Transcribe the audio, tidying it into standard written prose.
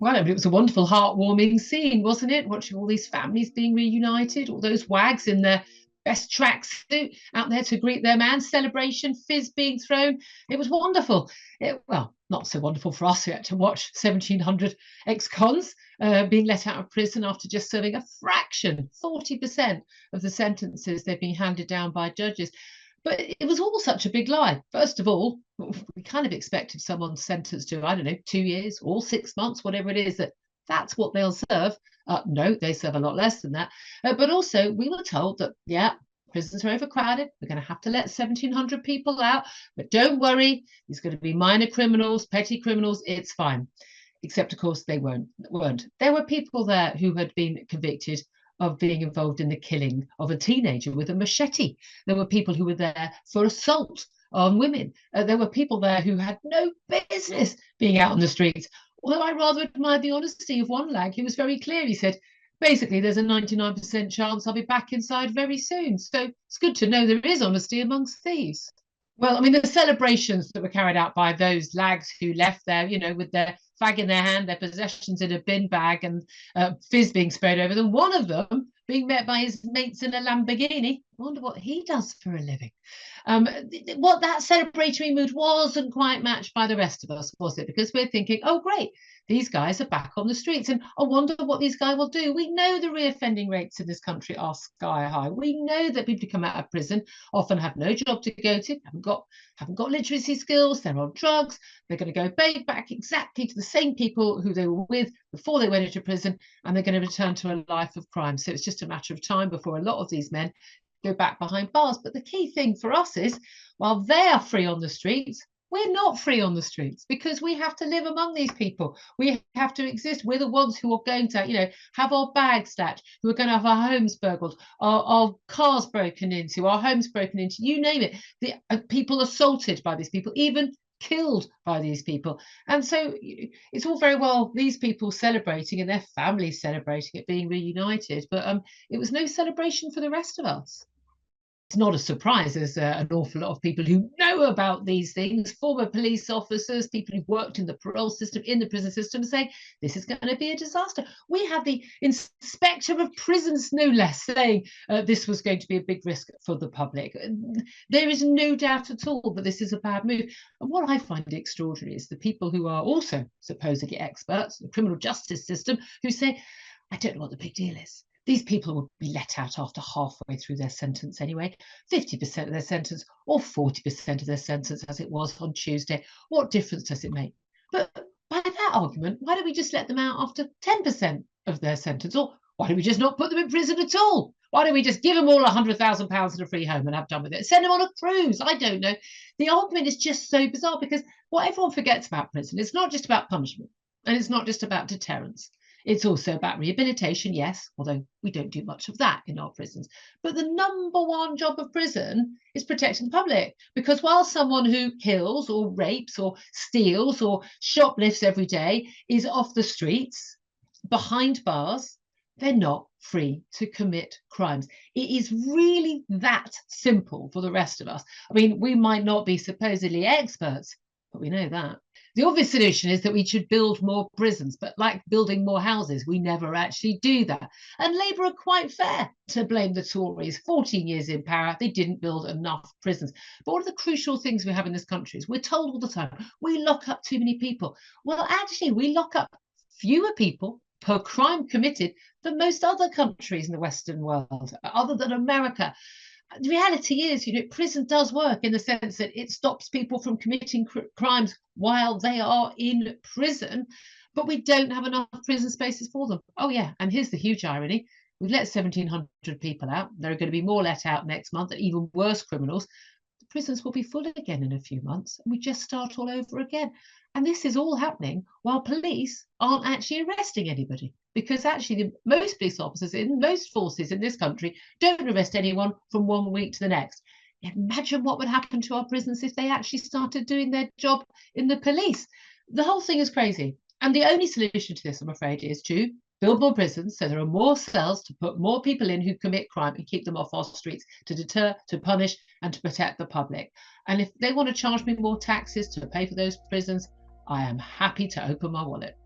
Well, I mean, it was a wonderful, heartwarming scene, wasn't it? Watching all these families being reunited, all those wags in their best tracksuit out there to greet their man, celebration, fizz being thrown. It was wonderful. Well, not so wonderful for us who had to watch 1,700 ex-cons being let out of prison after just serving a fraction, 40% of the sentences they've been handed down by judges. But it was all such a big lie. First of all, we kind of expected someone sentenced to, I don't know, 2 years or 6 months, whatever it is, that's what they'll serve. No, they serve a lot less than that. But also, we were told that, yeah, prisons are overcrowded. We're going to have to let 1,700 people out. But don't worry, there's going to be minor criminals, petty criminals. It's fine. Except, of course, they weren't. There were people there who had been convicted of being involved in the killing of a teenager with a machete. There were people who were there for assault on women. There were people there who had no business being out on the streets. Although I rather admired the honesty of one lad who was very clear. He said, basically, there's a 99% chance I'll be back inside very soon. So it's good to know there is honesty amongst thieves. Well, I mean, the celebrations that were carried out by those lags who left there, with their fag in their hand, their possessions in a bin bag, and fizz being sprayed over them. One of them being met by his mates in a Lamborghini. I wonder what he does for a living. What that celebratory mood wasn't quite matched by the rest of us, was it? Because we're thinking, oh, great, these guys are back on the streets, and I wonder what these guys will do. We know the reoffending rates in this country are sky high. We know that people who come out of prison often have no job to go to, haven't got literacy skills, they're on drugs, they're going to go back exactly to the same people who they were with before they went into prison, and they're going to return to a life of crime. So it's just a matter of time before a lot of these men go back behind bars. But the key thing for us is, while they are free on the streets, we're not free on the streets, because we have to live among these people. We have to exist. We're the ones who are going to, have our bags snatched, who are going to have our homes burgled, our cars broken into, our homes broken into, you name it. The people assaulted by these people, even killed by these people. And so it's all very well these people celebrating and their families celebrating it being reunited, but it was no celebration for the rest of us. It's not a surprise. There's an awful lot of people who know about these things, former police officers, people who've worked in the parole system, in the prison system, saying this is going to be a disaster. We had the inspector of prisons, no less, saying this was going to be a big risk for the public. There is no doubt at all that this is a bad move. And what I find extraordinary is the people who are also supposedly experts in the criminal justice system who say, I don't know what the big deal is. These people will be let out after halfway through their sentence anyway, 50% of their sentence or 40% of their sentence as it was on Tuesday. What difference does it make? But by that argument, why don't we just let them out after 10% of their sentence? Or why don't we just not put them in prison at all? Why don't we just give them all £100,000 and a free home and have done with it? Send them on a cruise. I don't know. The argument is just so bizarre, because what everyone forgets about prison, it's not just about punishment, and it's not just about deterrence. It's also about rehabilitation, yes, although we don't do much of that in our prisons. But the number one job of prison is protecting the public, because while someone who kills or rapes or steals or shoplifts every day is off the streets, behind bars, they're not free to commit crimes. It is really that simple for the rest of us. I mean, we might not be supposedly experts, but we know that. The obvious solution is that we should build more prisons, but like building more houses, we never actually do that. And Labour are quite fair to blame the Tories. 14 years in power, they didn't build enough prisons. But one of the crucial things we have in this country is we're told all the time, we lock up too many people. Well, actually, we lock up fewer people per crime committed than most other countries in the Western world, other than America. The reality is, prison does work in the sense that it stops people from committing crimes while they are in prison, but we don't have enough prison spaces for them. Oh, yeah. And here's the huge irony. We've let 1,700 people out. There are going to be more let out next month, and even worse criminals. The prisons will be full again in a few months, and we just start all over again. And this is all happening while police aren't actually arresting anybody, because actually most police officers in most forces in this country don't arrest anyone from 1 week to the next. Imagine what would happen to our prisons if they actually started doing their job in the police. The whole thing is crazy. And the only solution to this, I'm afraid, is to build more prisons so there are more cells to put more people in who commit crime and keep them off our streets, to deter, to punish, and to protect the public. And if they want to charge me more taxes to pay for those prisons, I am happy to open my wallet.